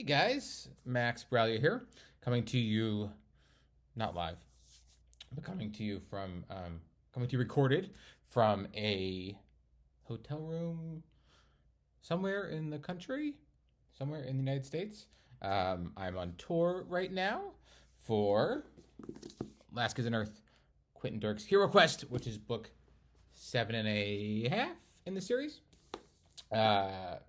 guys, Max Brallier here, coming to you, not live, but coming to you recorded from a hotel room somewhere in the country, somewhere in the United States. I'm on tour right now for Last Kids on Earth, Quint and Dirk's Hero Quest, which is book 7.5 in the series.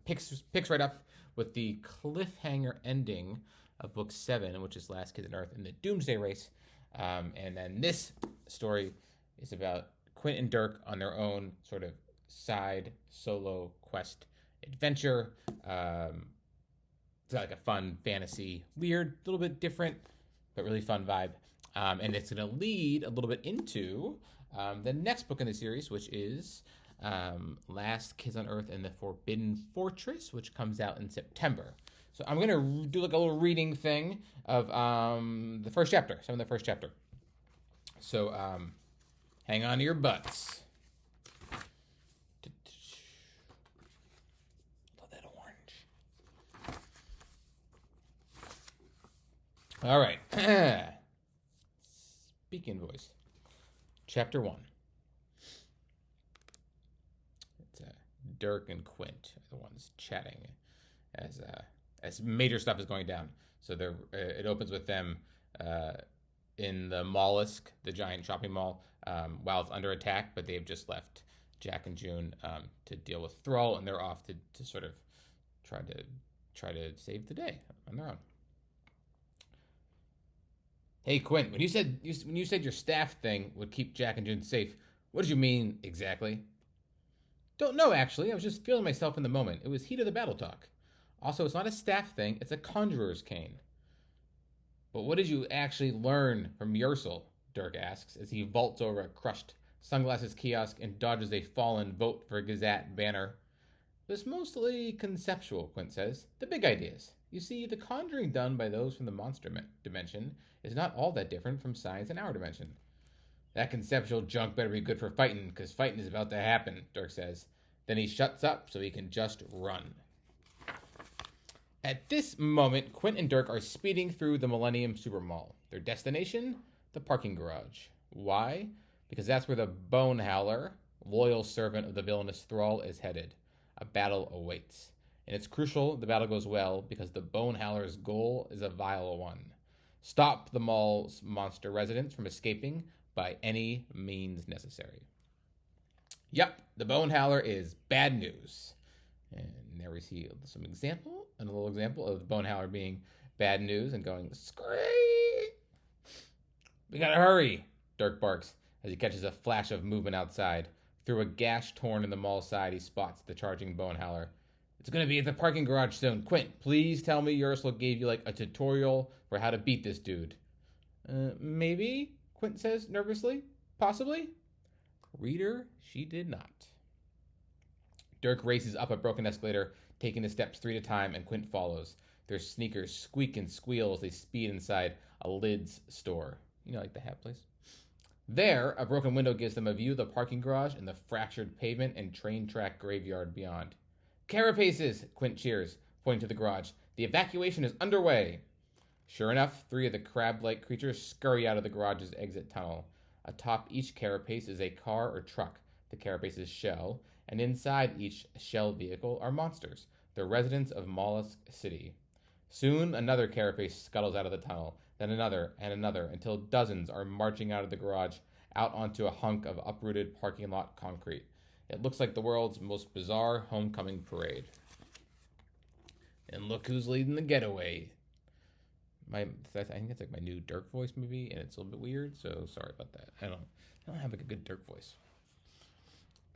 Picks right up with the cliffhanger ending of book 7, which is Last Kids on Earth in the Doomsday Race. And then this story is about Quint and Dirk on their own sort of side solo quest adventure. It's got like a fun fantasy, weird, a little bit different, but really fun vibe. And it's going to lead a little bit into the next book in the series, which is Last Kids on Earth and the Forbidden Fortress, which comes out in September. So I'm going to do like a little reading thing of the first chapter, some of the first chapter. So hang on to your butts. Love that orange. All right. Speaking voice. Chapter 1. It's Dirk and Quint are the ones chatting as major stuff is going down. So it opens with them in the mollusk, the giant shopping mall, while it's under attack, but they've just left Jack and June to deal with Thrall, and they're off to sort of try to save the day on their own. Hey Quint, when you said your staff thing would keep Jack and June safe, what did you mean exactly? Don't know, actually. I was just feeling myself in the moment. It was heat of the battle talk. Also, it's not a staff thing, it's a conjurer's cane. But what did you actually learn from Ursel? Dirk asks, as he vaults over a crushed sunglasses kiosk and dodges a fallen Vote for Gazette banner. It was mostly conceptual, Quint says. The big ideas. You see, the conjuring done by those from the monster dimension is not all that different from science in our dimension. That conceptual junk better be good for fighting, because fighting is about to happen, Dirk says. Then he shuts up so he can just run. At this moment, Quint and Dirk are speeding through the Millennium Supermall. Their destination? The parking garage. Why? Because that's where the Bone Howler, loyal servant of the villainous Thrall, is headed. A battle awaits. And it's crucial the battle goes well, because the Bone Howler's goal is a vile one. Stop the mall's monster residents from escaping by any means necessary. Yep, the Bone Howler is bad news. And there we see a little example of the Bone Howler being bad news and going, scream! We gotta hurry, Dirk barks as he catches a flash of movement outside. Through a gash torn in the mall's side, he spots the charging Bone Howler. It's gonna be at the parking garage soon. Quint, please tell me Ursula gave you like a tutorial for how to beat this dude. Maybe, Quint says nervously. Possibly? Reader, she did not. Dirk races up a broken escalator, taking the steps 3 at a time, and Quint follows. Their sneakers squeak and squeal as they speed inside a Lids store. You know, like the hat place. There, a broken window gives them a view of the parking garage and the fractured pavement and train track graveyard beyond. Carapaces, Quint cheers, pointing to the garage. The evacuation is underway. Sure enough, 3 of the crab-like creatures scurry out of the garage's exit tunnel. Atop each carapace is a car or truck, the carapace's shell, and inside each shell vehicle are monsters, the residents of Mollusk City. Soon another carapace scuttles out of the tunnel, then another and another, until dozens are marching out of the garage, out onto a hunk of uprooted parking lot concrete. It looks like the world's most bizarre homecoming parade. And look who's leading the getaway. I think that's like my new Dirk voice maybe, and it's a little bit weird, so sorry about that. I don't have like a good Dirk voice.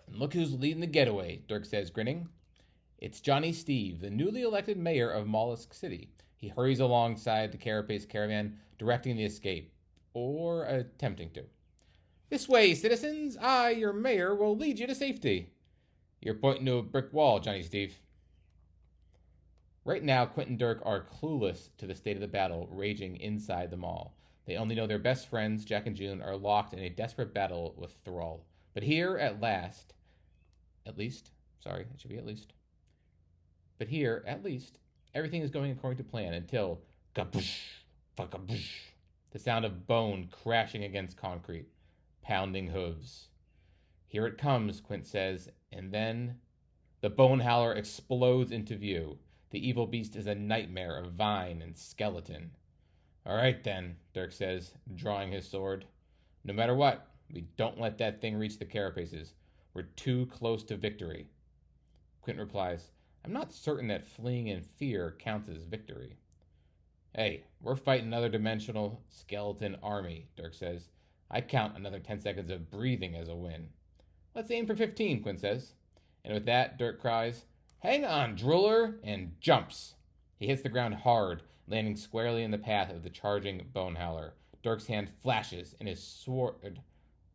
And look who's leading the getaway, Dirk says, grinning. It's Johnny Steve, the newly elected mayor of Mollusk City. He hurries alongside the Carapace caravan, directing the escape, or attempting to. This way, citizens! I, your mayor, will lead you to safety. You're pointing to a brick wall, Johnny Steve. Right now, Quint and Dirk are clueless to the state of the battle raging inside the mall. They only know their best friends, Jack and June, are locked in a desperate battle with Thrall. But here, at least, But here, at least, Everything is going according to plan until kaboosh, kaboosh, the sound of bone crashing against concrete, pounding hooves. Here it comes, Quint says, and then the bone howler explodes into view. The evil beast is a nightmare of vine and skeleton. All right, then, Dirk says, drawing his sword. No matter what, we don't let that thing reach the carapaces. We're too close to victory. Quint replies, I'm not certain that fleeing in fear counts as victory. Hey, we're fighting another dimensional skeleton army, Dirk says. I count another 10 seconds of breathing as a win. Let's aim for 15, Quint says. And with that, Dirk cries, Hang on, drooler, and jumps. He hits the ground hard, landing squarely in the path of the charging bone howler. Dirk's hand flashes, and his sword,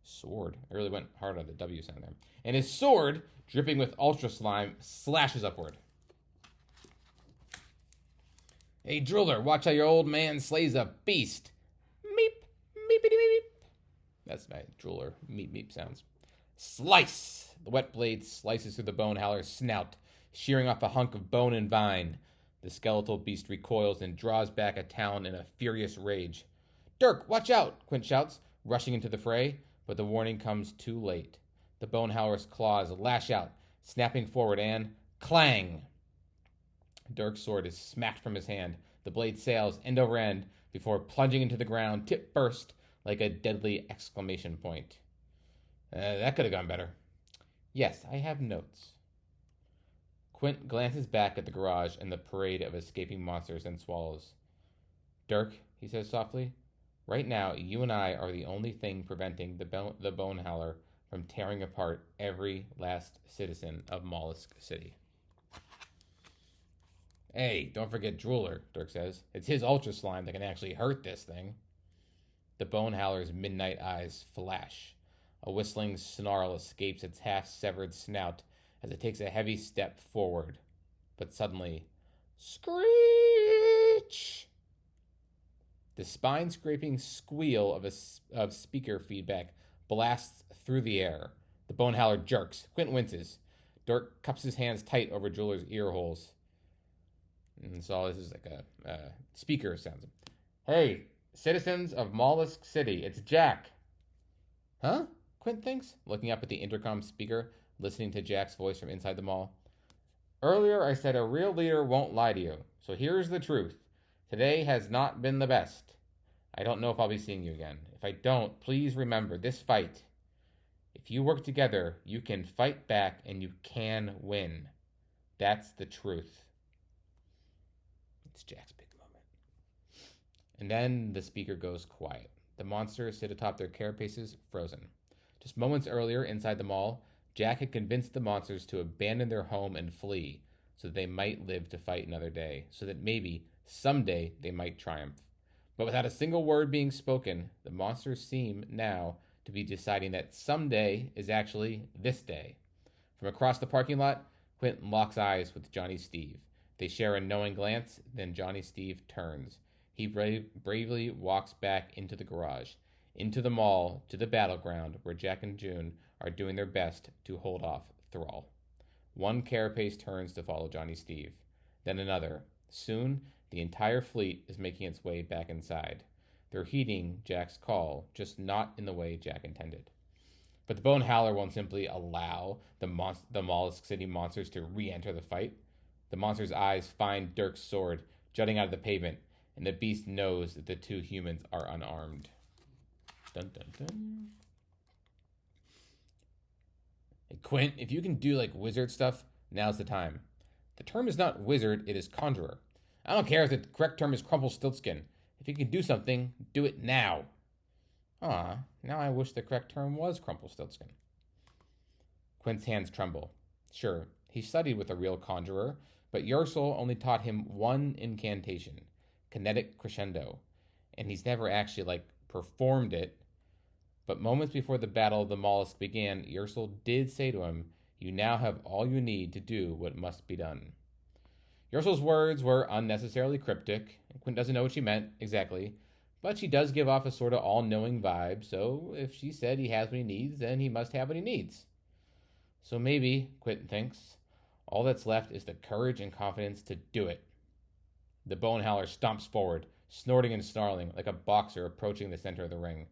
I really went hard on the W sound there, and his sword, dripping with ultra slime, slashes upward. Hey, drooler, watch how your old man slays a beast. Meep, meepity meep. That's my drooler meep meep sounds. Slice! The wet blade slices through the bone howler's snout, shearing off a hunk of bone and vine. The skeletal beast recoils and draws back a talon in a furious rage. Dirk, watch out! Quint shouts, rushing into the fray, but the warning comes too late. The bone howler's claws lash out, snapping forward, and clang! Dirk's sword is smacked from his hand. The blade sails end over end before plunging into the ground, tip first, like a deadly exclamation point. That could have gone better. Yes, I have notes. Quint glances back at the garage and the parade of escaping monsters and swallows. Dirk, he says softly, right now you and I are the only thing preventing the bone howler from tearing apart every last citizen of Mollusk City. Hey, don't forget Drooler, Dirk says. It's his ultra slime that can actually hurt this thing. The bone howler's midnight eyes flash. A whistling snarl escapes its half-severed snout as it takes a heavy step forward. But suddenly, screech! The spine-scraping squeal of speaker feedback blasts through the air. The bone howler jerks. Quint winces. Dirk cups his hands tight over Drooler's ear holes. And so this is like a speaker sounds. Hey, citizens of Mollusk City, it's Jack. Huh? Quint thinks, looking up at the intercom speaker, listening to Jack's voice from inside the mall. Earlier I said a real leader won't lie to you, so here's the truth. Today has not been the best. I don't know if I'll be seeing you again. If I don't, please remember this fight. If you work together, you can fight back and you can win. That's the truth. It's Jack's big moment. And then the speaker goes quiet. The monsters sit atop their carapaces, frozen. Just moments earlier, inside the mall, Jack had convinced the monsters to abandon their home and flee, so that they might live to fight another day, so that maybe, someday, they might triumph. But without a single word being spoken, the monsters seem now to be deciding that someday is actually this day. From across the parking lot, Quint locks eyes with Johnny Steve. They share a knowing glance, then Johnny Steve turns. He bravely walks back into the garage, into the mall, to the battleground where Jack and June are doing their best to hold off Thrall. One carapace turns to follow Johnny Steve, then another. Soon, the entire fleet is making its way back inside. They're heeding Jack's call, just not in the way Jack intended. But the Bone Howler won't simply allow the Mollusk City monsters to re-enter the fight. The monster's eyes find Dirk's sword jutting out of the pavement, and the beast knows that the two humans are unarmed. Dun dun dun. Hey, Quint, if you can do like wizard stuff, now's the time. The term is not wizard, it is conjurer. I don't care if the correct term is Crumpelstiltskin. If you can do something, do it now. Ah, now I wish the correct term was Crumpelstiltskin. Quint's hands tremble. Sure, he studied with a real conjurer, but Ursel only taught him one incantation, kinetic crescendo, and he's never actually, performed it. But moments before the Battle of the Mollusk began, Ursel did say to him, "You now have all you need to do what must be done." Ursel's words were unnecessarily cryptic. Quint doesn't know what she meant exactly, but she does give off a sort of all-knowing vibe, so if she said he has what he needs, then he must have what he needs. So maybe, Quint thinks, all that's left is the courage and confidence to do it. The bone howler stomps forward, snorting and snarling like a boxer approaching the center of the ring.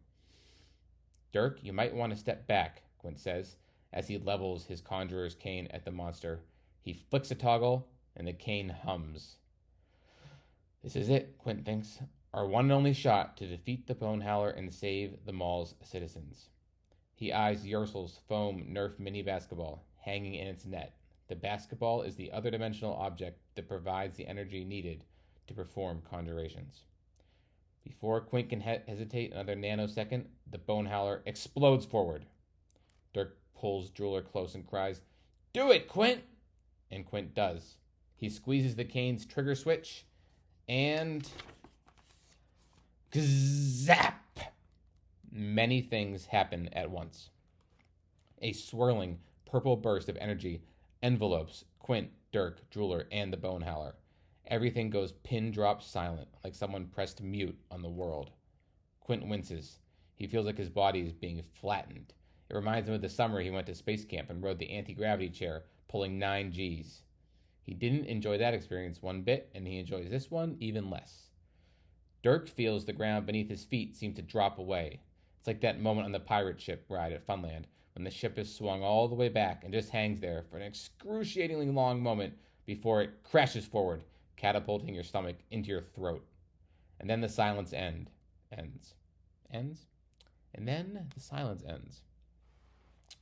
Dirk, you might want to step back, Quint says, as he levels his conjurer's cane at the monster. He flicks a toggle, and the cane hums. This is it, Quint thinks. Our one and only shot to defeat the bone howler and save the mall's citizens. He eyes Yersel's foam Nerf mini basketball, hanging in its net. The basketball is the other dimensional object that provides the energy needed to perform conjurations. Before Quint can hesitate another nanosecond, the bone howler explodes forward. Dirk pulls Drooler close and cries, "Do it, Quint!" And Quint does. He squeezes the cane's trigger switch, and zap! Many things happen at once. A swirling purple burst of energy envelopes Quint, Dirk, Drooler, and the bone howler. Everything goes pin drop silent, like someone pressed mute on the world. Quint winces. He feels like his body is being flattened. It reminds him of the summer he went to space camp and rode the anti-gravity chair, pulling 9 Gs. He didn't enjoy that experience one bit, and he enjoys this one even less. Dirk feels the ground beneath his feet seem to drop away. It's like that moment on the pirate ship ride at Funland, when the ship is swung all the way back and just hangs there for an excruciatingly long moment before it crashes forward, catapulting your stomach into your throat. And then the silence ends. And then the silence ends.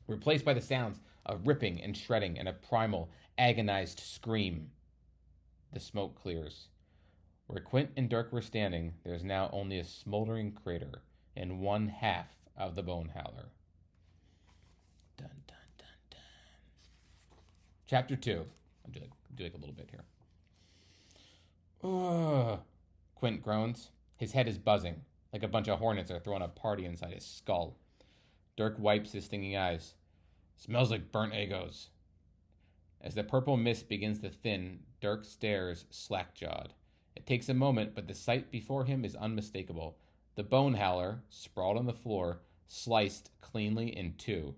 Replaced by the sounds of ripping and shredding and a primal, agonized scream. The smoke clears. Where Quint and Dirk were standing, there is now only a smoldering crater and one half of the bone howler. Dun, dun, dun, dun. Chapter 2. I'll do like a little bit here. Ugh. Quint groans. His head is buzzing, like a bunch of hornets are throwing a party inside his skull. Dirk wipes his stinging eyes. Smells like burnt Eggos. As the purple mist begins to thin, Dirk stares slack-jawed. It takes a moment, but the sight before him is unmistakable. The bone howler, sprawled on the floor, sliced cleanly in two.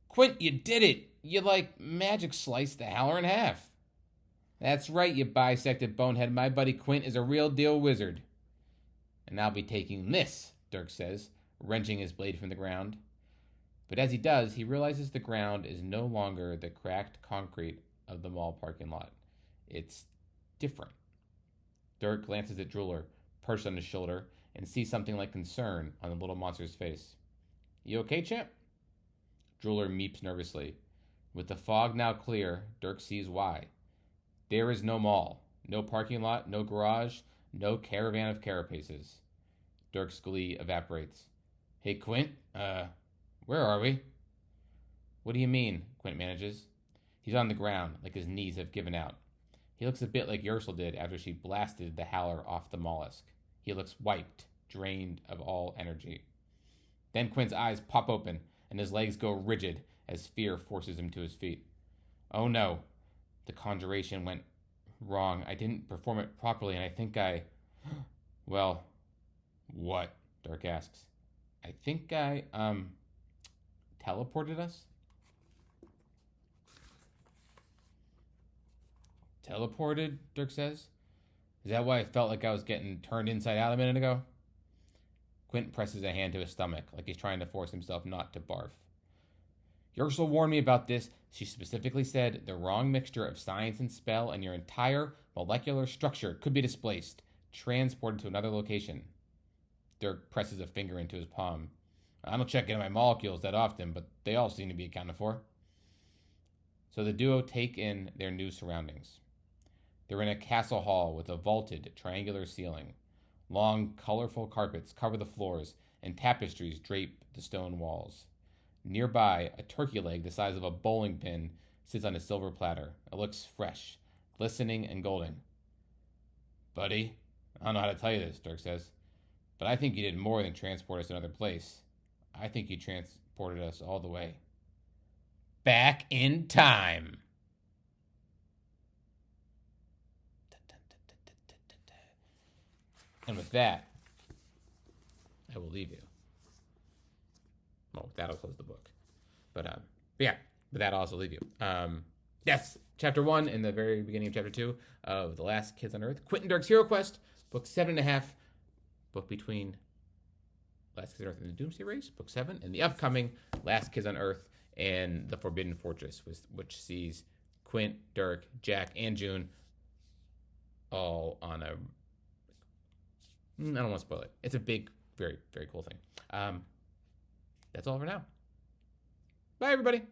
Quint, you did it! You, magic sliced the howler in half. That's right, you bisected bonehead. My buddy Quint is a real deal wizard. And I'll be taking this, Dirk says, wrenching his blade from the ground. But as he does, he realizes the ground is no longer the cracked concrete of the mall parking lot. It's different. Dirk glances at Drooler, perched on his shoulder, and sees something like concern on the little monster's face. You okay, champ? Drooler meeps nervously. With the fog now clear, Dirk sees why. There is no mall, no parking lot, no garage, no caravan of carapaces. Dirk's glee evaporates. Hey, Quint, where are we? What do you mean? Quint manages. He's on the ground, like his knees have given out. He looks a bit like Yersel did after she blasted the howler off the mollusk. He looks wiped, drained of all energy. Then Quint's eyes pop open, and his legs go rigid as fear forces him to his feet. Oh no, the conjuration went wrong. I didn't perform it properly, and I think I... Well, what? Dirk asks. I think I, teleported us? Teleported, Dirk says. Is that why I felt like I was getting turned inside out a minute ago? Quint presses a hand to his stomach, like he's trying to force himself not to barf. Yersel warned me about this. She specifically said the wrong mixture of science and spell and your entire molecular structure could be displaced, transported to another location. Dirk presses a finger into his palm. I don't check into my molecules that often, but they all seem to be accounted for. So the duo take in their new surroundings. They're in a castle hall with a vaulted, triangular ceiling. Long, colorful carpets cover the floors, and tapestries drape the stone walls. Nearby, a turkey leg the size of a bowling pin sits on a silver platter. It looks fresh, glistening and golden. Buddy, I don't know how to tell you this, Dirk says, but I think you did more than transport us to another place. I think you transported us all the way. Back in time. And with that, I will leave you. Well, that'll close the book. But yeah, with that, I'll also leave you. Yes, Chapter 1 and the very beginning of Chapter 2 of The Last Kids on Earth. Quint and Dirk's Hero Quest, book 7.5, book between Last Kids on Earth and the Doomsday Race, book 7, and the upcoming Last Kids on Earth and the Forbidden Fortress, which sees Quint, Dirk, Jack, and June all on a... I don't want to spoil it. It's a big, very, very cool thing. That's all for now. Bye, everybody.